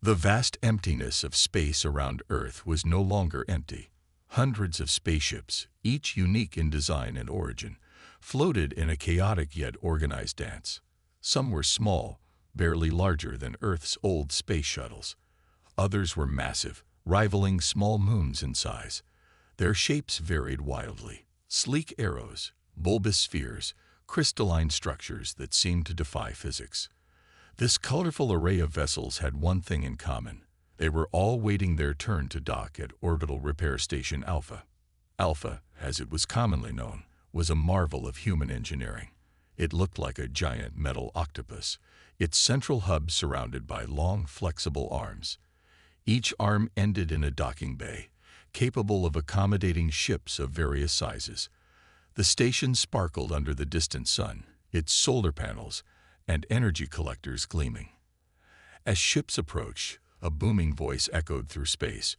The vast emptiness of space around Earth was no longer empty. Hundreds of spaceships, each unique in design and origin, floated in a chaotic yet organized dance. Some were small, barely larger than Earth's old space shuttles. Others were massive, rivaling small moons in size. Their shapes varied wildly: sleek arrows, bulbous spheres, crystalline structures that seemed to defy physics. This colorful array of vessels had one thing in common. They were all waiting their turn to dock at Orbital Repair Station Alpha. Alpha, as it was commonly known, was a marvel of human engineering. It looked like a giant metal octopus, its central hub surrounded by long, flexible arms. Each arm ended in a docking bay, capable of accommodating ships of various sizes. The station sparkled under the distant sun, its solar panels and energy collectors gleaming. As ships approached, a booming voice echoed through space,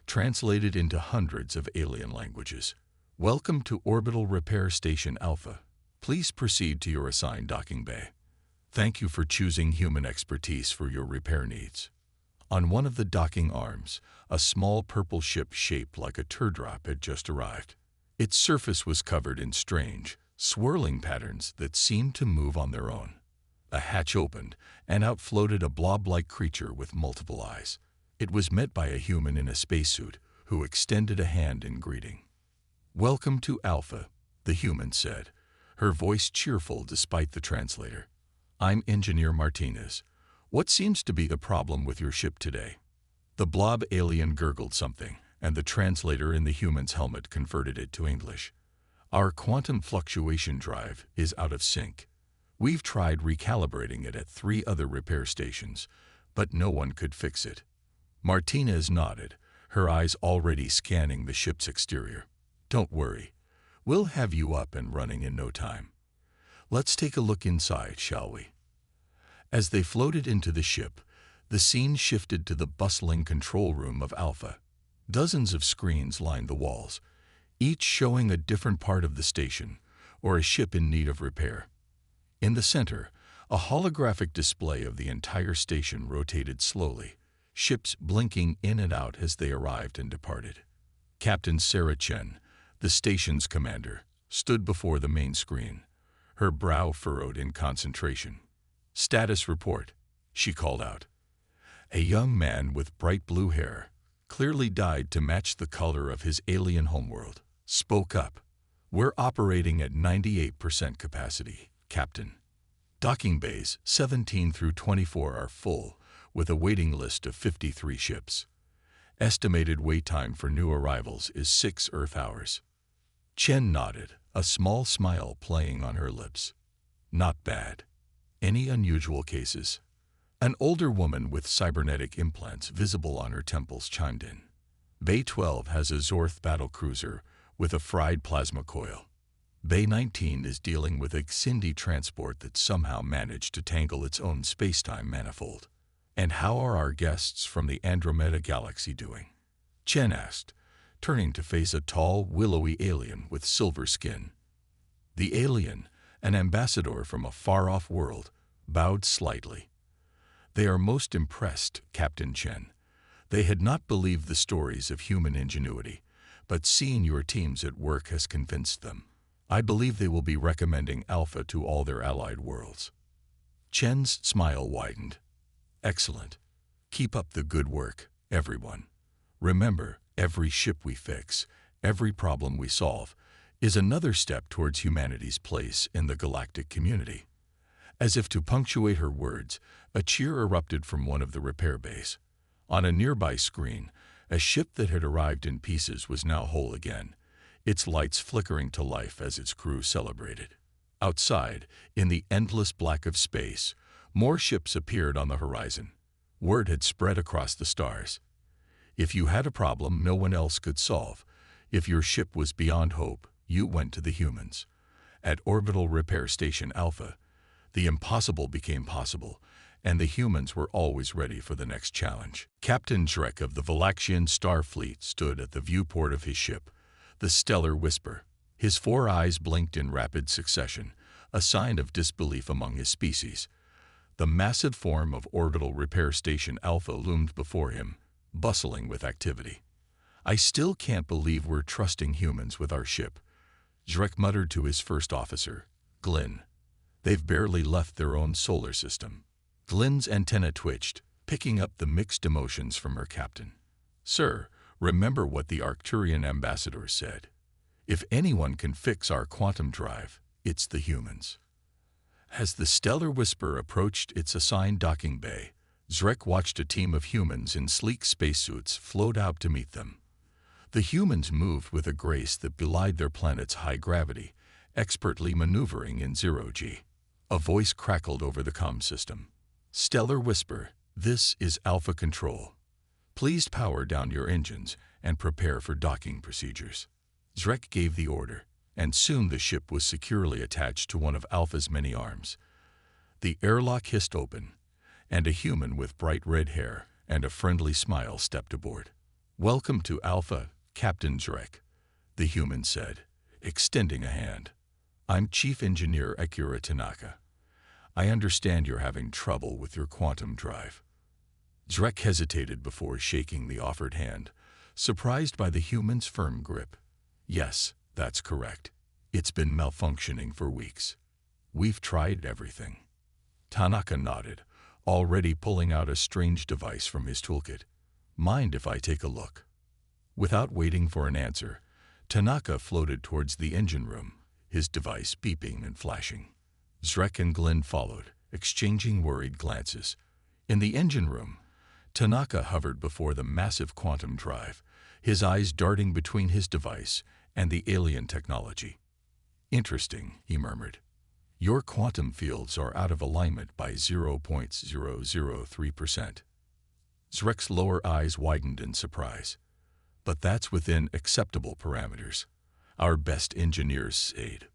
translated into hundreds of alien languages. "Welcome to Orbital Repair Station Alpha. Please proceed to your assigned docking bay. Thank you for choosing human expertise for your repair needs." On one of the docking arms, a small purple ship shaped like a teardrop had just arrived. Its surface was covered in strange, swirling patterns that seemed to move on their own. A hatch opened, and out floated a blob-like creature with multiple eyes. It was met by a human in a spacesuit, who extended a hand in greeting. "Welcome to Alpha," the human said, her voice cheerful despite the translator. "I'm Engineer Martinez. What seems to be the problem with your ship today?" The blob alien gurgled something, and the translator in the human's helmet converted it to English. "Our quantum fluctuation drive is out of sync. We've tried recalibrating it at 3 other repair stations, but no one could fix it." Martinez nodded, her eyes already scanning the ship's exterior. "Don't worry. We'll have you up and running in no time. Let's take a look inside, shall we?" As they floated into the ship, the scene shifted to the bustling control room of Alpha. Dozens of screens lined the walls, each showing a different part of the station or a ship in need of repair. In the center, a holographic display of the entire station rotated slowly, ships blinking in and out as they arrived and departed. Captain Sarah Chen, the station's commander, stood before the main screen, her brow furrowed in concentration. "Status report," she called out. A young man with bright blue hair, clearly dyed to match the color of his alien homeworld, spoke up. "We're operating at 98% capacity, Captain. Docking bays 17 through 24 are full, with a waiting list of 53 ships. Estimated wait time for new arrivals is 6 Earth hours." Chen nodded, a small smile playing on her lips. "Not bad. Any unusual cases?" An older woman with cybernetic implants visible on her temples chimed in. "Bay 12 has a Zorth battlecruiser with a fried plasma coil. Bay 19 is dealing with a Xindi transport that somehow managed to tangle its own space-time manifold. And how are our guests from the Andromeda Galaxy doing?" Chen asked, turning to face a tall, willowy alien with silver skin. The alien, an ambassador from a far-off world, bowed slightly. "They are most impressed, Captain Chen. They had not believed the stories of human ingenuity, but seeing your teams at work has convinced them. I believe they will be recommending Alpha to all their allied worlds." Chen's smile widened. "Excellent. Keep up the good work, everyone. Remember, every ship we fix, every problem we solve, is another step towards humanity's place in the galactic community." As if to punctuate her words, a cheer erupted from one of the repair bays. On a nearby screen, a ship that had arrived in pieces was now whole again, its lights flickering to life as its crew celebrated. Outside, in the endless black of space, more ships appeared on the horizon. Word had spread across the stars. If you had a problem no one else could solve, if your ship was beyond hope, you went to the humans. At Orbital Repair Station Alpha, the impossible became possible, and the humans were always ready for the next challenge. Captain Drek of the Valaxian Starfleet stood at the viewport of his ship, the Stellar Whisper. His 4 eyes blinked in rapid succession, a sign of disbelief among his species. The massive form of Orbital Repair Station Alpha loomed before him, bustling with activity. "I still can't believe we're trusting humans with our ship," Zrek muttered to his first officer, Glynn. "They've barely left their own solar system." Glynn's antenna twitched, picking up the mixed emotions from her captain. "Sir, remember what the Arcturian ambassador said. If anyone can fix our quantum drive, it's the humans." As the Stellar Whisper approached its assigned docking bay, Zrek watched a team of humans in sleek spacesuits float out to meet them. The humans moved with a grace that belied their planet's high gravity, expertly maneuvering in zero-G. A voice crackled over the comm system. "Stellar Whisper, this is Alpha Control. Please power down your engines and prepare for docking procedures." Zrek gave the order, and soon the ship was securely attached to one of Alpha's many arms. The airlock hissed open, and a human with bright red hair and a friendly smile stepped aboard. "Welcome to Alpha, Captain Zrek," the human said, extending a hand. "I'm Chief Engineer Akira Tanaka. I understand you're having trouble with your quantum drive." Zrek hesitated before shaking the offered hand, surprised by the human's firm grip. "Yes, that's correct. It's been malfunctioning for weeks. We've tried everything." Tanaka nodded, already pulling out a strange device from his toolkit. "Mind if I take a look?" Without waiting for an answer, Tanaka floated towards the engine room, his device beeping and flashing. Zrek and Glynn followed, exchanging worried glances. In the engine room, Tanaka hovered before the massive quantum drive, his eyes darting between his device and the alien technology. "Interesting," he murmured. "Your quantum fields are out of alignment by 0.003%. Zrek's lower eyes widened in surprise. "But that's within acceptable parameters. Our best engineers aid."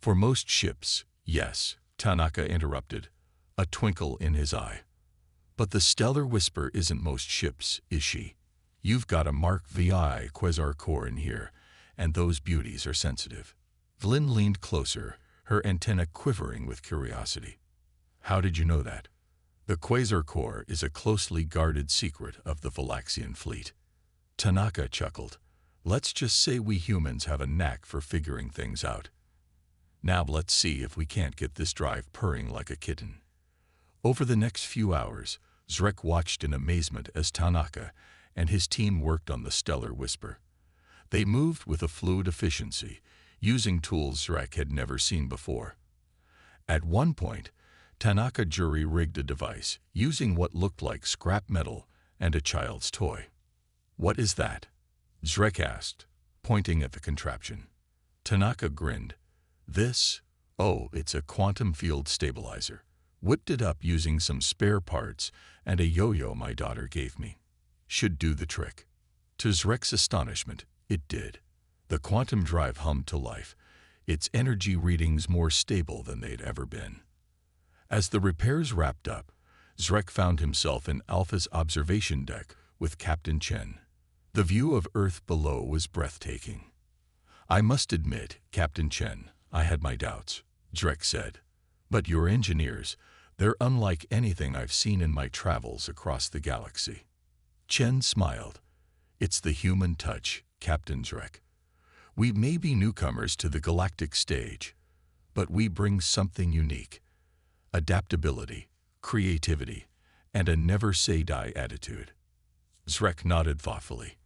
"For most ships, yes," Tanaka interrupted, a twinkle in his eye. "But the Stellar Whisper isn't most ships, is she? You've got a Mark VI Quasar core in here, and those beauties are sensitive." Glynn leaned closer, her antenna quivering with curiosity. "How did you know that?" "The Quasar core is a closely guarded secret of the Valaxian fleet." Tanaka chuckled. "Let's just say we humans have a knack for figuring things out. Now let's see if we can't get this drive purring like a kitten." Over the next few hours, Zrek watched in amazement as Tanaka and his team worked on the Stellar Whisper. They moved with a fluid efficiency, using tools Zrek had never seen before. At one point, Tanaka jury-rigged a device, using what looked like scrap metal and a child's toy. "What is that?" Zrek asked, pointing at the contraption. Tanaka grinned. "This? Oh, it's a quantum field stabilizer. Whipped it up using some spare parts and a yo-yo my daughter gave me. Should do the trick." To Zrek's astonishment, it did. The quantum drive hummed to life, its energy readings more stable than they'd ever been. As the repairs wrapped up, Zrek found himself in Alpha's observation deck with Captain Chen. The view of Earth below was breathtaking. "I must admit, Captain Chen, I had my doubts," Zrek said. "But your engineers, they're unlike anything I've seen in my travels across the galaxy." Chen smiled. "It's the human touch, Captain Zrek. We may be newcomers to the galactic stage, but we bring something unique. Adaptability, creativity, and a never-say-die attitude." Zrek nodded thoughtfully.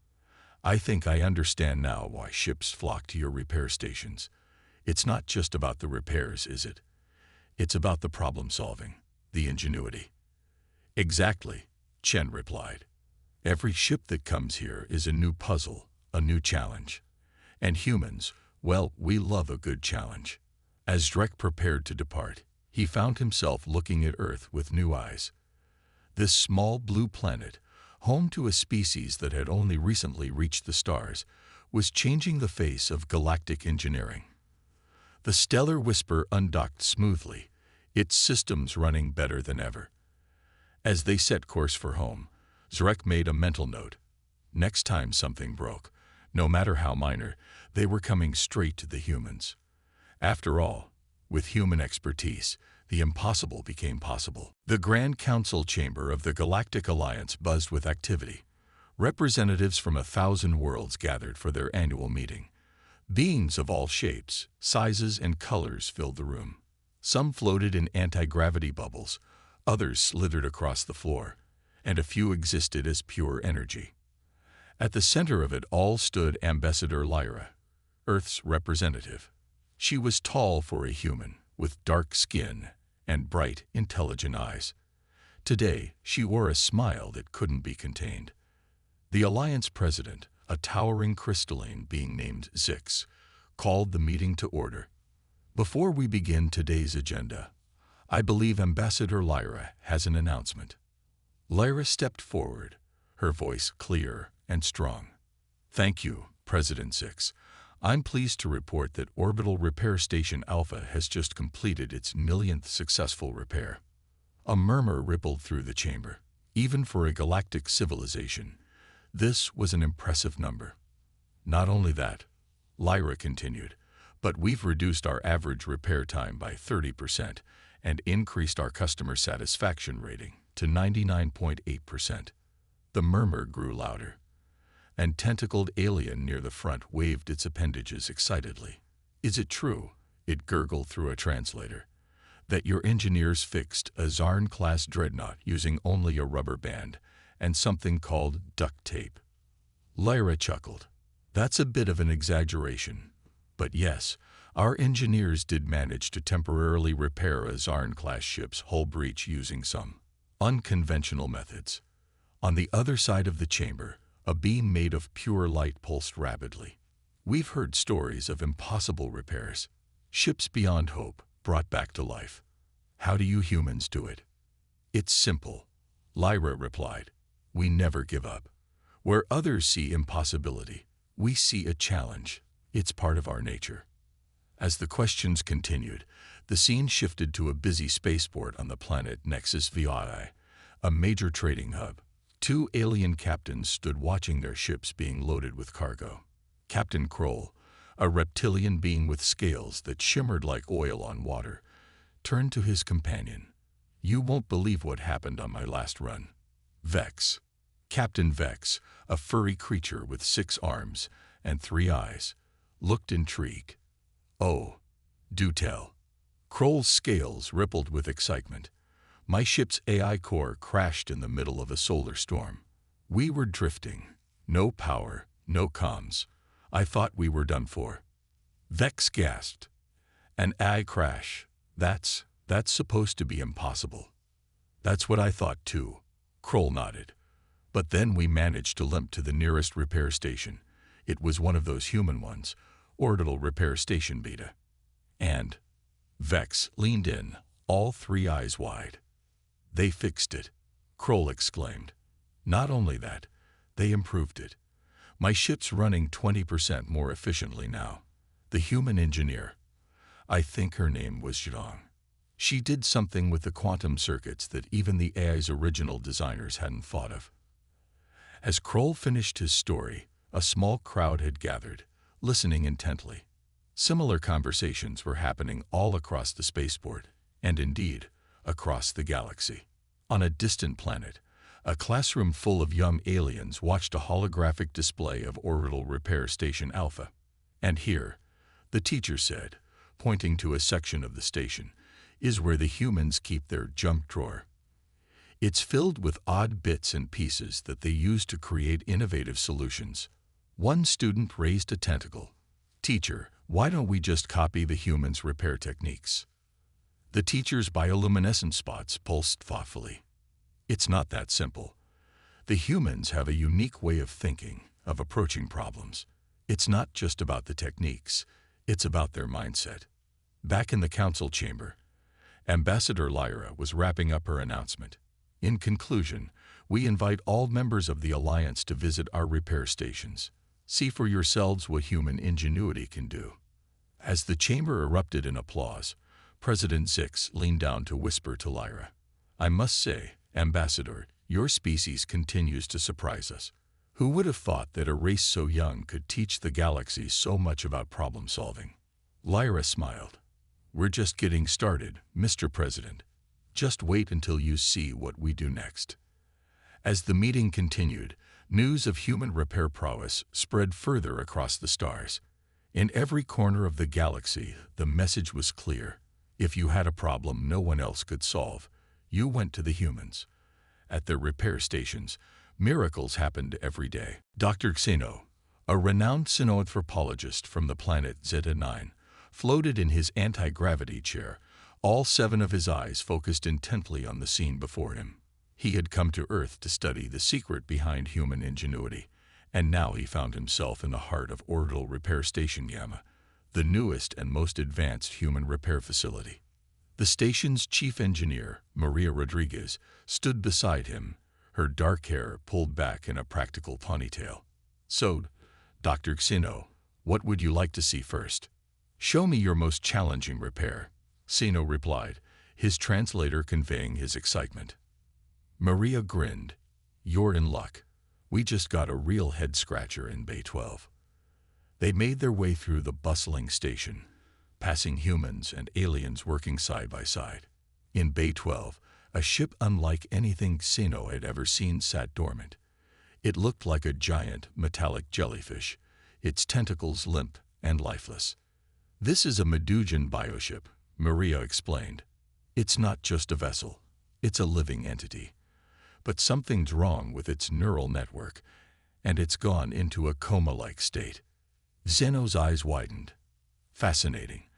"I think I understand now why ships flock to your repair stations. It's not just about the repairs, is it? It's about the problem-solving, the ingenuity." "Exactly," Chen replied. "Every ship that comes here is a new puzzle, a new challenge. And humans, well, we love a good challenge." As Zrek prepared to depart, he found himself looking at Earth with new eyes. This small blue planet, home to a species that had only recently reached the stars, was changing the face of galactic engineering. The Stellar Whisper undocked smoothly, its systems running better than ever. As they set course for home, Zrek made a mental note. Next time something broke, no matter how minor, they were coming straight to the humans. After all, with human expertise, the impossible became possible. The Grand Council chamber of the Galactic Alliance buzzed with activity. Representatives from 1,000 worlds gathered for their annual meeting. Beings of all shapes, sizes, and colors filled the room. Some floated in anti-gravity bubbles, others slithered across the floor, and a few existed as pure energy. At the center of it all stood Ambassador Lyra, Earth's representative. She was tall for a human, with dark skin and bright, intelligent eyes. Today, she wore a smile that couldn't be contained. The Alliance president, a towering crystalline being named Zix, called the meeting to order. Before we begin today's agenda, I believe Ambassador Lyra has an announcement. Lyra stepped forward, her voice clear and strong. Thank you, President Zix. I'm pleased to report that Orbital Repair Station Alpha has just completed its millionth successful repair. A murmur rippled through the chamber. Even for a galactic civilization, this was an impressive number. Not only that, Lyra continued, but we've reduced our average repair time by 30% and increased our customer satisfaction rating to 99.8%. The murmur grew louder. An tentacled alien near the front waved its appendages excitedly. Is it true, it gurgled through a translator, that your engineers fixed a Zarn-class dreadnought using only a rubber band and something called duct tape? Lyra chuckled. That's a bit of an exaggeration. But yes, our engineers did manage to temporarily repair a Zarn-class ship's hull breach using some unconventional methods. On the other side of the chamber, a beam made of pure light pulsed rapidly. We've heard stories of impossible repairs, ships beyond hope, brought back to life. How do you humans do it? It's simple, Lyra replied. We never give up. Where others see impossibility, we see a challenge. It's part of our nature. As the questions continued, the scene shifted to a busy spaceport on the planet Nexus VI, a major trading hub. Two alien captains stood watching their ships being loaded with cargo. Captain Kroll, a reptilian being with scales that shimmered like oil on water, turned to his companion. You won't believe what happened on my last run. Vex. Captain Vex, a furry creature with 6 arms and 3 eyes, looked intrigued. Oh, do tell. Kroll's scales rippled with excitement. My ship's AI core crashed in the middle of a solar storm. We were drifting. No power, no comms. I thought we were done for. Vex gasped. An AI crash. That's supposed to be impossible. That's what I thought too. Kroll nodded. But then we managed to limp to the nearest repair station. It was one of those human ones, Orbital Repair Station Beta. And Vex leaned in, all 3 eyes wide. They fixed it, Kroll exclaimed. Not only that, they improved it. My ship's running 20% more efficiently now. The human engineer, I think her name was Zhang. She did something with the quantum circuits that even the AI's original designers hadn't thought of. As Kroll finished his story, a small crowd had gathered, listening intently. Similar conversations were happening all across the spaceport, and indeed, across the galaxy. On a distant planet, a classroom full of young aliens watched a holographic display of Orbital Repair Station Alpha. And here, the teacher said, pointing to a section of the station, is where the humans keep their junk drawer. It's filled with odd bits and pieces that they use to create innovative solutions. One student raised a tentacle. Teacher, why don't we just copy the humans' repair techniques? The teacher's bioluminescent spots pulsed thoughtfully. It's not that simple. The humans have a unique way of thinking, of approaching problems. It's not just about the techniques, it's about their mindset. Back in the council chamber, Ambassador Lyra was wrapping up her announcement. In conclusion, we invite all members of the Alliance to visit our repair stations. See for yourselves what human ingenuity can do. As the chamber erupted in applause, President Zix leaned down to whisper to Lyra. I must say, Ambassador, your species continues to surprise us. Who would have thought that a race so young could teach the galaxy so much about problem solving? Lyra smiled. "We're just getting started, Mr. President. Just wait until you see what we do next." As the meeting continued, news of human repair prowess spread further across the stars. In every corner of the galaxy, the message was clear. If you had a problem no one else could solve, you went to the humans. At their repair stations, miracles happened every day. Dr. Xeno, a renowned xenoanthropologist from the planet Zeta-9, floated in his anti-gravity chair, all 7 of his eyes focused intently on the scene before him. He had come to Earth to study the secret behind human ingenuity, and now he found himself in the heart of Orbital Repair Station Gamma, the newest and most advanced human repair facility. The station's chief engineer, Maria Rodriguez, stood beside him, her dark hair pulled back in a practical ponytail. "So, Dr. Xeno, what would you like to see first?" "Show me your most challenging repair," Xeno replied, his translator conveying his excitement. Maria grinned. "You're in luck. We just got a real head-scratcher in Bay 12. They made their way through the bustling station, passing humans and aliens working side by side. In Bay 12, a ship unlike anything Xeno had ever seen sat dormant. It looked like a giant, metallic jellyfish, its tentacles limp and lifeless. "This is a Medusan bioship," Maria explained. "It's not just a vessel, it's a living entity. But something's wrong with its neural network, and it's gone into a coma-like state." Xeno's eyes widened. "Fascinating.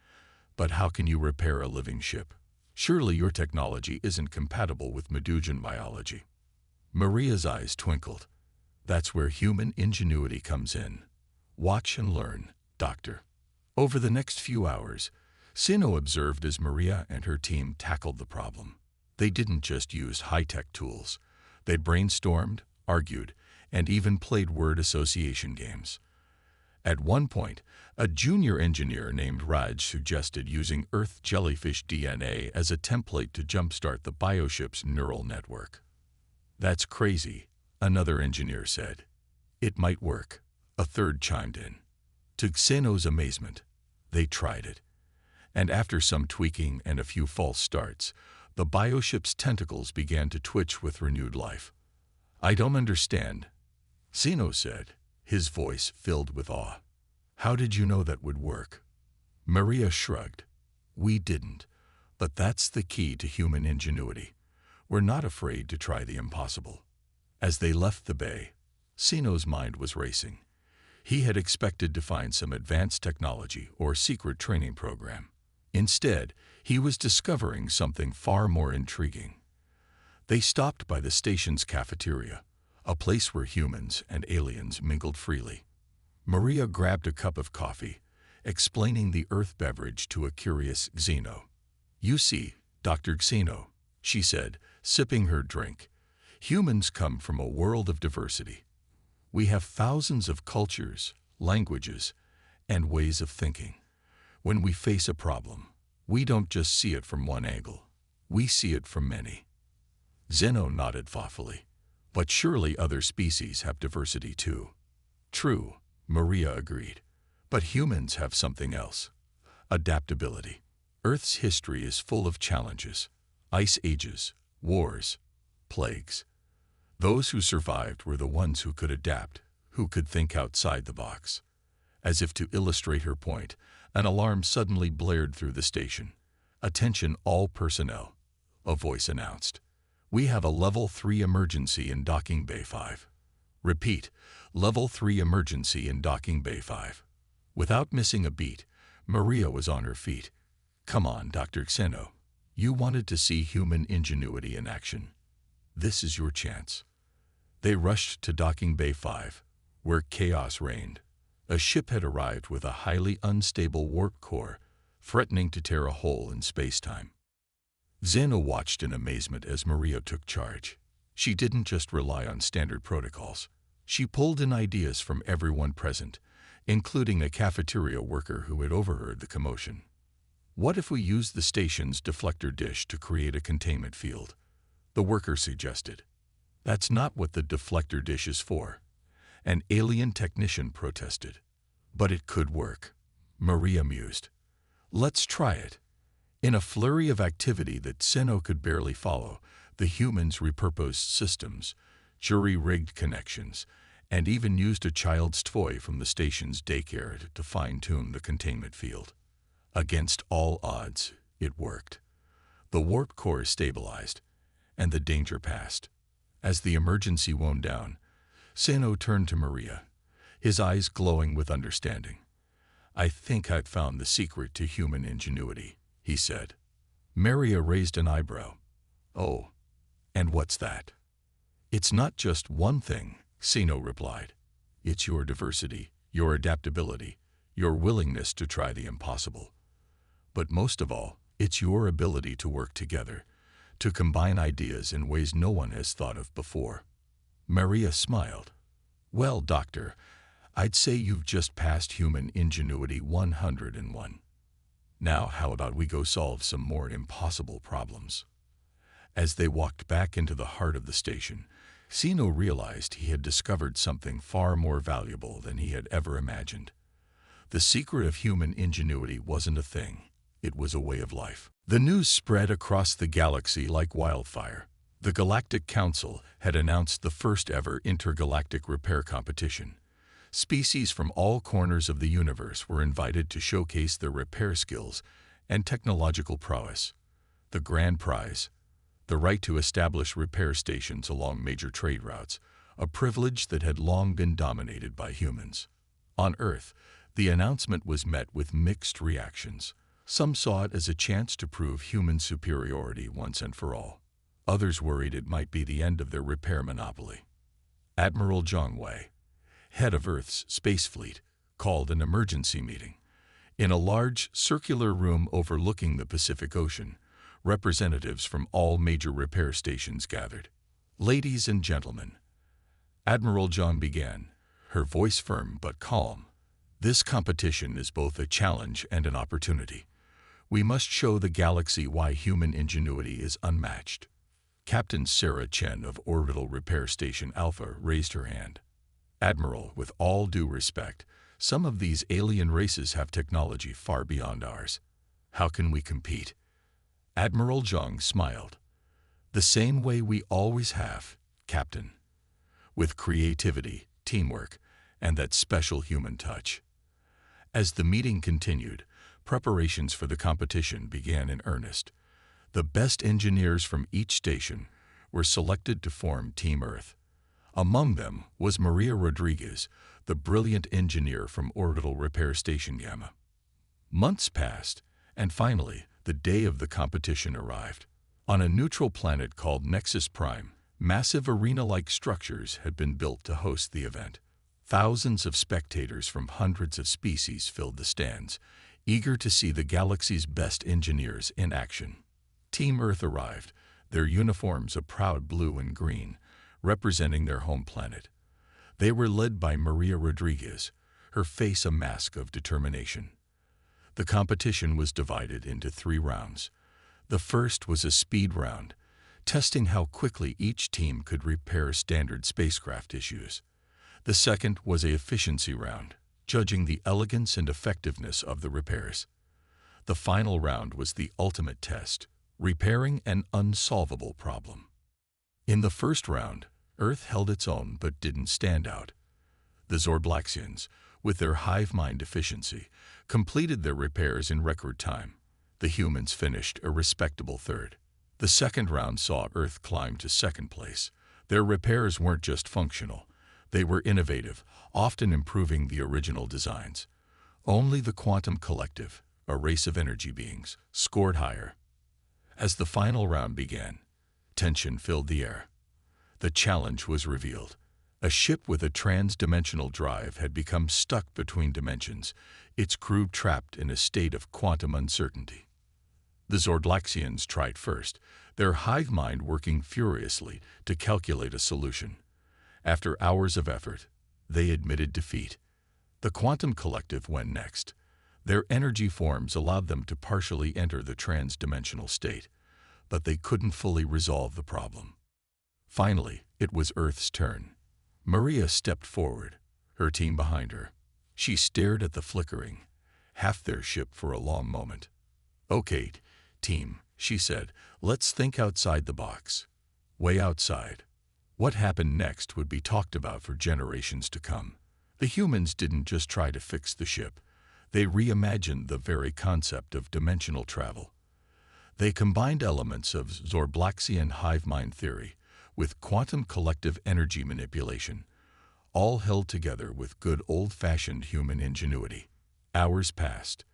But how can you repair a living ship? Surely your technology isn't compatible with Medusan biology." Maria's eyes twinkled. "That's where human ingenuity comes in. Watch and learn, Doctor." Over the next few hours, Xeno observed as Maria and her team tackled the problem. They didn't just use high-tech tools. They brainstormed, argued, and even played word association games. At one point, a junior engineer named Raj suggested using Earth jellyfish DNA as a template to jumpstart the bioship's neural network. "That's crazy," another engineer said. "It might work," a third chimed in. To Xeno's amazement, they tried it. And after some tweaking and a few false starts, the bioship's tentacles began to twitch with renewed life. "I don't understand," Xeno said, his voice filled with awe. "How did you know that would work?" Maria shrugged. "We didn't, but that's the key to human ingenuity. We're not afraid to try the impossible." As they left the bay, Xeno's mind was racing. He had expected to find some advanced technology or secret training program. Instead, he was discovering something far more intriguing. They stopped by the station's cafeteria, a place where humans and aliens mingled freely. Maria grabbed a cup of coffee, explaining the Earth beverage to a curious Xeno. "You see, Dr. Xeno," she said, sipping her drink, "humans come from a world of diversity. We have thousands of cultures, languages, and ways of thinking. When we face a problem, we don't just see it from one angle. We see it from many." Xeno nodded thoughtfully. "But surely other species have diversity too." "True," Maria agreed. "But humans have something else. Adaptability. Earth's history is full of challenges. Ice ages, wars, plagues. Those who survived were the ones who could adapt, who could think outside the box." As if to illustrate her point, an alarm suddenly blared through the station. "Attention all personnel," a voice announced. "We have a Level 3 emergency in Docking Bay 5. Repeat, Level 3 emergency in Docking Bay 5. Without missing a beat, Maria was on her feet. "Come on, Dr. Xeno. You wanted to see human ingenuity in action. This is your chance." They rushed to Docking Bay 5, where chaos reigned. A ship had arrived with a highly unstable warp core, threatening to tear a hole in space-time. Xeno watched in amazement as Maria took charge. She didn't just rely on standard protocols. She pulled in ideas from everyone present, including a cafeteria worker who had overheard the commotion. "What if we use the station's deflector dish to create a containment field?" the worker suggested. "That's not what the deflector dish is for," an alien technician protested. "But it could work," Maria mused. "Let's try it." In a flurry of activity that Seno could barely follow, the humans repurposed systems, jury-rigged connections, and even used a child's toy from the station's daycare to fine-tune the containment field. Against all odds, it worked. The warp core stabilized, and the danger passed. As the emergency wound down, Seno turned to Maria, his eyes glowing with understanding. "I think I've found the secret to human ingenuity," he said. Maria raised an eyebrow. "Oh, and what's that?" "It's not just one thing," Seno replied. "It's your diversity, your adaptability, your willingness to try the impossible. But most of all, it's your ability to work together, to combine ideas in ways no one has thought of before." Maria smiled. "Well, Doctor, I'd say you've just passed human ingenuity 101. Now how about we go solve some more impossible problems?" As they walked back into the heart of the station, Seno realized he had discovered something far more valuable than he had ever imagined. The secret of human ingenuity wasn't a thing. It was a way of life. The news spread across the galaxy like wildfire. The Galactic Council had announced the first-ever intergalactic repair competition. Species from all corners of the universe were invited to showcase their repair skills and technological prowess. The grand prize, the right to establish repair stations along major trade routes, a privilege that had long been dominated by humans. On Earth, the announcement was met with mixed reactions. Some saw it as a chance to prove human superiority once and for all. Others worried it might be the end of their repair monopoly. Admiral Zhang Wei, head of Earth's space fleet, called an emergency meeting. In a large, circular room overlooking the Pacific Ocean, representatives from all major repair stations gathered. "Ladies and gentlemen," Admiral Zhang began, her voice firm but calm, "this competition is both a challenge and an opportunity. We must show the galaxy why human ingenuity is unmatched." Captain Sarah Chen of Orbital Repair Station Alpha raised her hand. "Admiral, with all due respect, some of these alien races have technology far beyond ours. How can we compete?" Admiral Zhang smiled. "The same way we always have, Captain. With creativity, teamwork, and that special human touch." As the meeting continued, preparations for the competition began in earnest. The best engineers from each station were selected to form Team Earth. Among them was Maria Rodriguez, the brilliant engineer from Orbital Repair Station Gamma. Months passed, and finally, the day of the competition arrived. On a neutral planet called Nexus Prime, massive arena-like structures had been built to host the event. Thousands of spectators from hundreds of species filled the stands, eager to see the galaxy's best engineers in action. Team Earth arrived, their uniforms a proud blue and green, representing their home planet. They were led by Maria Rodriguez, her face a mask of determination. The competition was divided into 3 rounds. The first was a speed round, testing how quickly each team could repair standard spacecraft issues. The second was an efficiency round, judging the elegance and effectiveness of the repairs. The final round was the ultimate test, repairing an unsolvable problem. In the first round, Earth held its own but didn't stand out. The Zorblaxians, with their hive mind efficiency, completed their repairs in record time. The humans finished a respectable third. The second round saw Earth climb to second place. Their repairs weren't just functional. They were innovative, often improving the original designs. Only the Quantum Collective, a race of energy beings, scored higher. As the final round began, tension filled the air. The challenge was revealed. A ship with a trans-dimensional drive had become stuck between dimensions, its crew trapped in a state of quantum uncertainty. The Zordlaxians tried first, their hive mind working furiously to calculate a solution. After hours of effort, they admitted defeat. The Quantum Collective went next. Their energy forms allowed them to partially enter the trans-dimensional state, but they couldn't fully resolve the problem. Finally, it was Earth's turn. Maria stepped forward, her team behind her. She stared at the flickering, half their ship for a long moment. "Okay, Team, she said, let's think outside the box. Way outside. What happened next would be talked about for generations to come. The humans didn't just try to fix the ship. They reimagined the very concept of dimensional travel. They combined elements of Zorblaxian hive mind theory with quantum collective energy manipulation, all held together with good old-fashioned human ingenuity. Hours passed.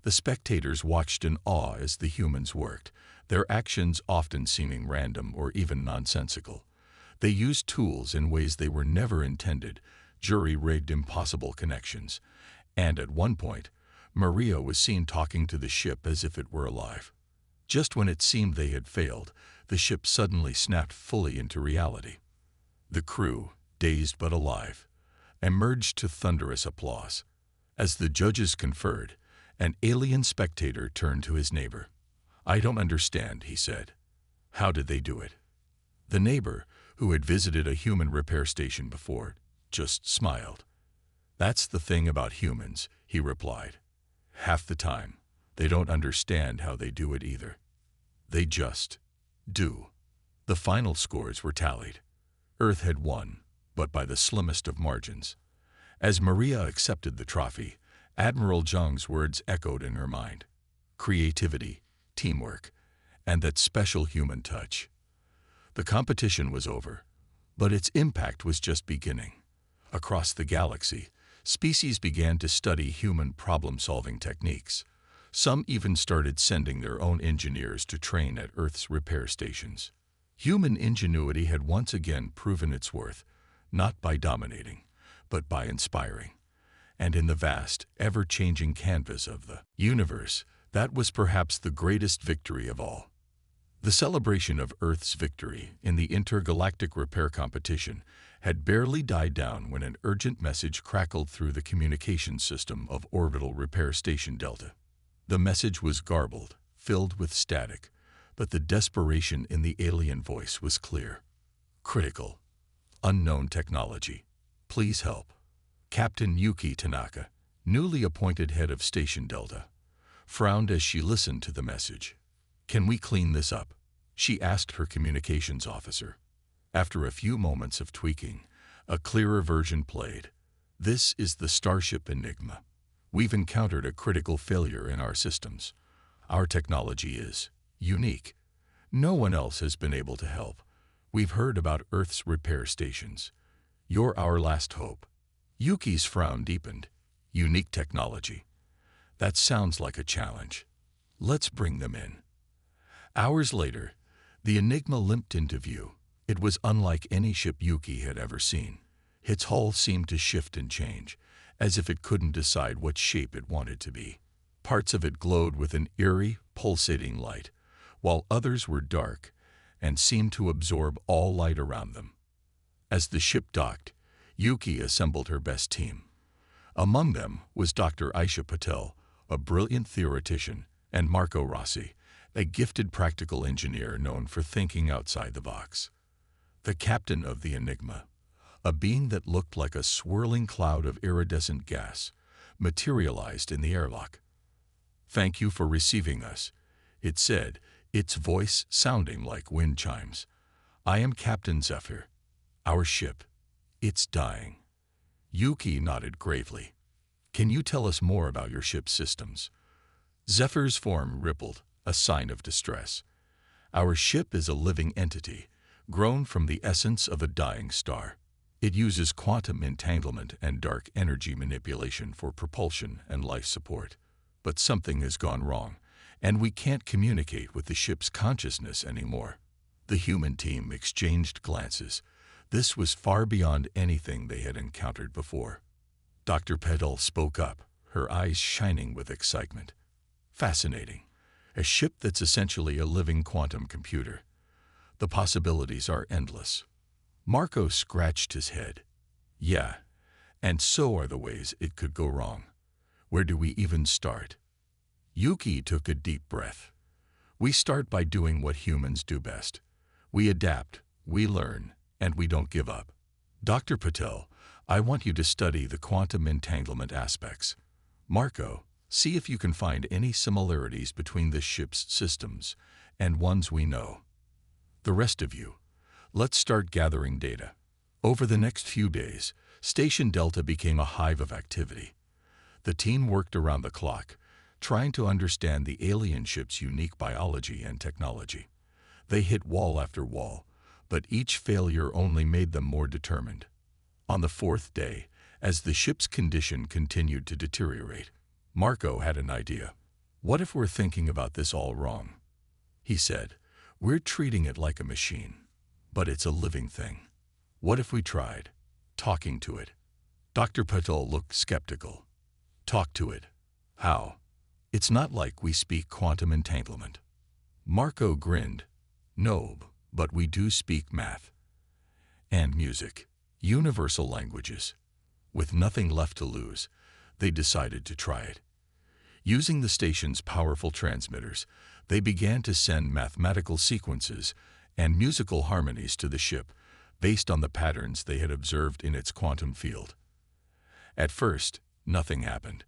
The spectators watched in awe as the humans worked, their actions often seeming random or even nonsensical. They used tools in ways they were never intended, jury-rigged impossible connections, and at one point, Maria was seen talking to the ship as if it were alive. Just when it seemed they had failed, the ship suddenly snapped fully into reality. The crew, dazed but alive, emerged to thunderous applause. As the judges conferred, an alien spectator turned to his neighbor. "I don't understand," he said. "How did they do it?" The neighbor, who had visited a human repair station before, just smiled. "That's the thing about humans," he replied. "Half the time, they don't understand how they do it either. They just do." The final scores were tallied. Earth had won, but by the slimmest of margins. As Maria accepted the trophy, Admiral Zhang's words echoed in her mind. Creativity, teamwork, and that special human touch. The competition was over, but its impact was just beginning. Across the galaxy, species began to study human problem-solving techniques. Some even started sending their own engineers to train at Earth's repair stations. Human ingenuity had once again proven its worth, not by dominating, but by inspiring. And in the vast, ever-changing canvas of the universe, that was perhaps the greatest victory of all. The celebration of Earth's victory in the intergalactic repair competition had barely died down when an urgent message crackled through the communications system of Orbital Repair Station Delta. The message was garbled, filled with static, but the desperation in the alien voice was clear. Critical. Unknown technology. Please help. Captain Yuki Tanaka, newly appointed head of Station Delta, frowned as she listened to the message. "Can we clean this up?" she asked her communications officer. After a few moments of tweaking, a clearer version played. "This is the Starship Enigma. We've encountered a critical failure in our systems. Our technology is unique. No one else has been able to help. We've heard about Earth's repair stations. You're our last hope." Yuki's frown deepened. "Unique technology. That sounds like a challenge. Let's bring them in." Hours later, the Enigma limped into view. It was unlike any ship Yuki had ever seen. Its hull seemed to shift and change, as if it couldn't decide what shape it wanted to be. Parts of it glowed with an eerie, pulsating light, while others were dark and seemed to absorb all light around them. As the ship docked, Yuki assembled her best team. Among them was Dr. Aisha Patel, a brilliant theoretician, and Marco Rossi, a gifted practical engineer known for thinking outside the box. The captain of the Enigma, a being that looked like a swirling cloud of iridescent gas, materialized in the airlock. "Thank you for receiving us," it said, its voice sounding like wind chimes. "I am Captain Zephyr. Our ship, it's dying." Yuki nodded gravely. "Can you tell us more about your ship's systems?" Zephyr's form rippled, a sign of distress. "Our ship is a living entity, grown from the essence of a dying star. It uses quantum entanglement and dark energy manipulation for propulsion and life support. But something has gone wrong, and we can't communicate with the ship's consciousness anymore." The human team exchanged glances. This was far beyond anything they had encountered before. Dr. Peddle spoke up, her eyes shining with excitement. "Fascinating. A ship that's essentially a living quantum computer. The possibilities are endless." Marco scratched his head. "Yeah, and so are the ways it could go wrong. Where do we even start?" Yuki took a deep breath. "We start by doing what humans do best. We adapt, we learn, and we don't give up. Dr. Patel, I want you to study the quantum entanglement aspects. Marco, See if you can find any similarities between the ship's systems and ones we know. The rest of you, let's start gathering data. Over the next few days, Station Delta became a hive of activity. The team worked around the clock, trying to understand the alien ship's unique biology and technology. They hit wall after wall, but each failure only made them more determined. On the fourth day, as the ship's condition continued to deteriorate, Marco had an idea. "What if we're thinking about this all wrong?" he said. "We're treating it like a machine, but it's a living thing. What if we tried talking to it?" Dr. Patel looked skeptical. "Talk to it? How? It's not like we speak quantum entanglement." Marco grinned. "No, but we do speak math and music, universal languages." With nothing left to lose, they decided to try it. Using the station's powerful transmitters, they began to send mathematical sequences and musical harmonies to the ship based on the patterns they had observed in its quantum field. At first, nothing happened.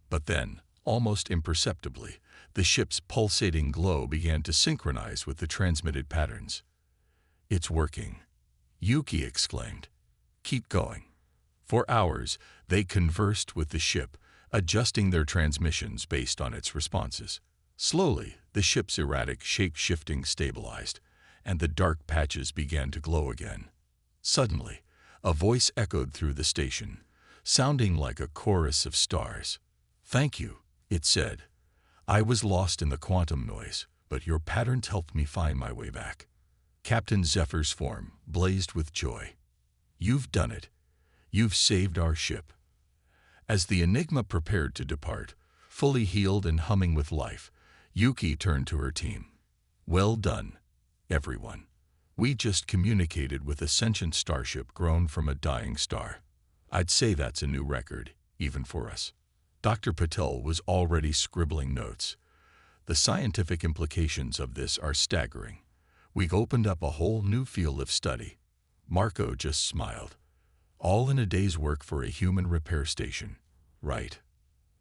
But then, almost imperceptibly, the ship's pulsating glow began to synchronize with the transmitted patterns. "It's working," Yuki exclaimed. "Keep going." For hours, they conversed with the ship, adjusting their transmissions based on its responses. Slowly, the ship's erratic shape-shifting stabilized, and the dark patches began to glow again. Suddenly, a voice echoed through the station, sounding like a chorus of stars. "Thank you," it said. "I was lost in the quantum noise, but your patterns helped me find my way back." Captain Zephyr's form blazed with joy. "You've done it. You've saved our ship." As the Enigma prepared to depart, fully healed and humming with life, Yuki turned to her team. "Well done, everyone. We just communicated with a sentient starship grown from a dying star. I'd say that's a new record, even for us." Dr. Patel was already scribbling notes. "The scientific implications of this are staggering. We've opened up a whole new field of study." Marco just smiled. "All in a day's work for a human repair station, right?"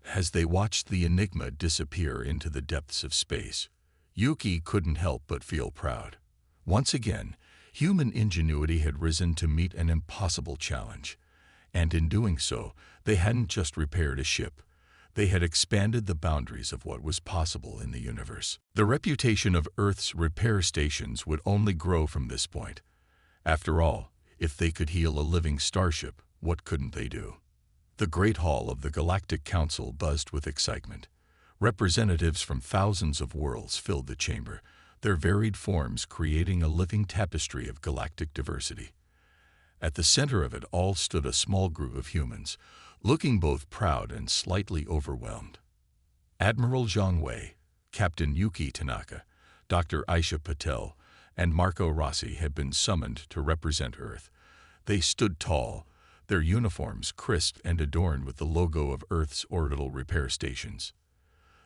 As they watched the Enigma disappear into the depths of space, Yuki couldn't help but feel proud. Once again, human ingenuity had risen to meet an impossible challenge. And in doing so, they hadn't just repaired a ship. They had expanded the boundaries of what was possible in the universe. The reputation of Earth's repair stations would only grow from this point. After all, if they could heal a living starship, what couldn't they do? The Great Hall of the Galactic Council buzzed with excitement. Representatives from thousands of worlds filled the chamber, their varied forms creating a living tapestry of galactic diversity. At the center of it all stood a small group of humans, looking both proud and slightly overwhelmed. Admiral Zhang Wei, Captain Yuki Tanaka, Dr. Aisha Patel, and Marco Rossi had been summoned to represent Earth. They stood tall, their uniforms crisp and adorned with the logo of Earth's orbital repair stations.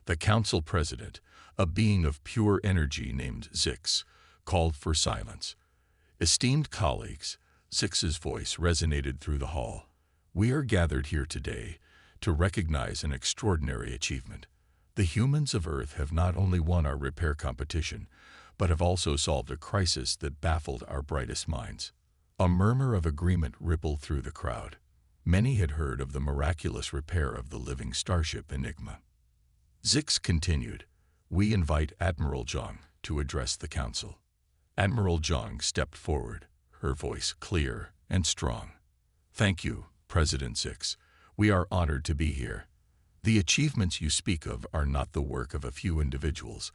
The council president, a being of pure energy named Zix, called for silence. "Esteemed colleagues," Zix's voice resonated through the hall. "We are gathered here today to recognize an extraordinary achievement. The humans of Earth have not only won our repair competition, but have also solved a crisis that baffled our brightest minds." A murmur of agreement rippled through the crowd. Many had heard of the miraculous repair of the living starship Enigma. Zix continued, "We invite Admiral Zhang to address the council." Admiral Zhang stepped forward, her voice clear and strong. "Thank you, President Zix. We are honored to be here. The achievements you speak of are not the work of a few individuals,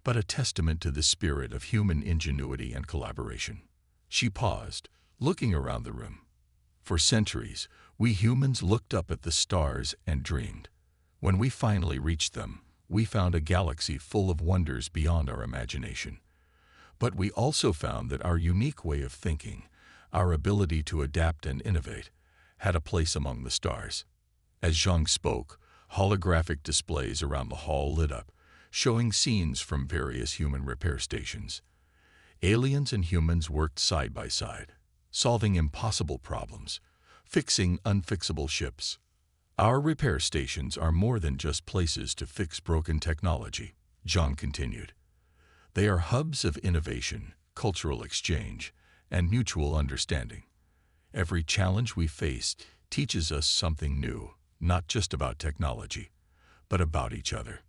but a testament to the spirit of human ingenuity and collaboration." She paused, looking around the room. "For centuries, we humans looked up at the stars and dreamed. When we finally reached them, we found a galaxy full of wonders beyond our imagination. But we also found that our unique way of thinking, our ability to adapt and innovate, had a place among the stars." As Zhang spoke, holographic displays around the hall lit up, showing scenes from various human repair stations. Aliens and humans worked side by side, solving impossible problems, fixing unfixable ships. Our repair stations are more than just places to fix broken technology, John continued. They are hubs of innovation, cultural exchange, and mutual understanding. Every challenge we face teaches us something new, not just about technology, but about each other.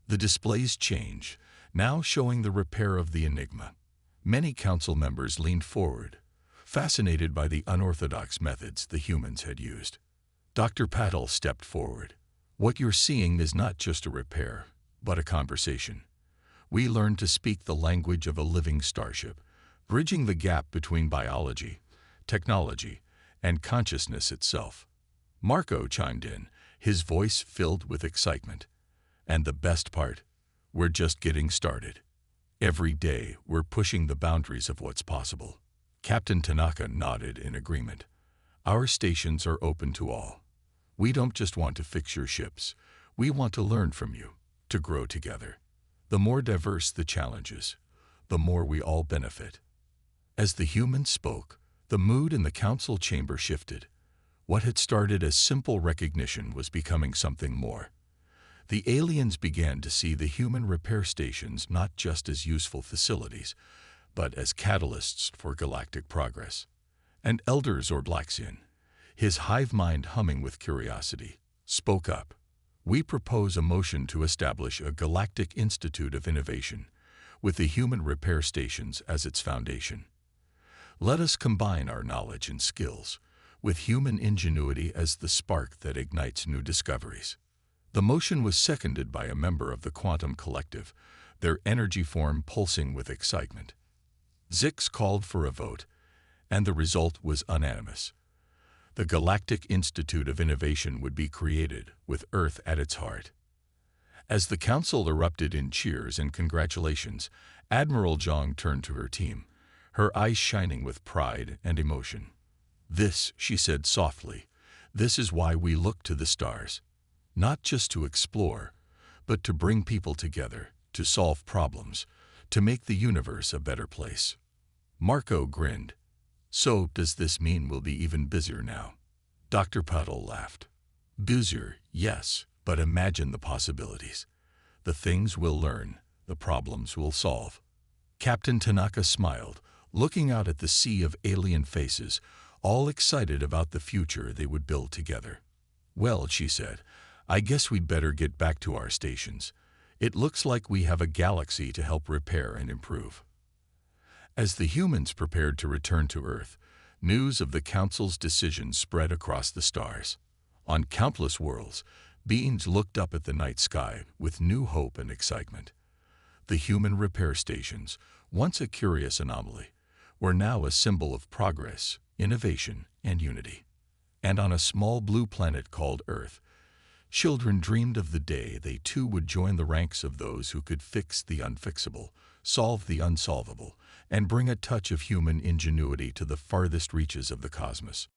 The displays change, now showing the repair of the Enigma. Many council members leaned forward, fascinated by the unorthodox methods the humans had used. Dr. Patel stepped forward. What you're seeing is not just a repair, but a conversation. We learned to speak the language of a living starship, bridging the gap between biology, technology, and consciousness itself. Marco chimed in, his voice filled with excitement. And the best part, we're just getting started. Every day, we're pushing the boundaries of what's possible. Captain Tanaka nodded in agreement. Our stations are open to all. We don't just want to fix your ships. We want to learn from you, to grow together. The more diverse the challenges, the more we all benefit. As the humans spoke, the mood in the council chamber shifted. What had started as simple recognition was becoming something more. The aliens began to see the human repair stations not just as useful facilities, but as catalysts for galactic progress. And Elder Zorblaxian, his hive mind humming with curiosity, spoke up. We propose a motion to establish a Galactic Institute of Innovation, with the human repair stations as its foundation. Let us combine our knowledge and skills, with human ingenuity as the spark that ignites new discoveries. The motion was seconded by a member of the Quantum Collective, their energy form pulsing with excitement. Zix called for a vote, and the result was unanimous. The Galactic Institute of Innovation would be created, with Earth at its heart. As the council erupted in cheers and congratulations, Admiral Zhang turned to her team, her eyes shining with pride and emotion. This, she said softly, this is why we look to the stars. Not just to explore, but to bring people together, to solve problems, to make the universe a better place. Marco grinned. So, does this mean we'll be even busier now? Dr. Patel laughed. Busier, yes, but imagine the possibilities. The things we'll learn, the problems we'll solve. Captain Tanaka smiled, looking out at the sea of alien faces, all excited about the future they would build together. Well, she said, I guess we'd better get back to our stations. It looks like we have a galaxy to help repair and improve. As the humans prepared to return to Earth, news of the Council's decision spread across the stars. On countless worlds, beings looked up at the night sky with new hope and excitement. The human repair stations, once a curious anomaly, were now a symbol of progress, innovation, and unity. And on a small blue planet called Earth, children dreamed of the day they too would join the ranks of those who could fix the unfixable, solve the unsolvable, and bring a touch of human ingenuity to the farthest reaches of the cosmos.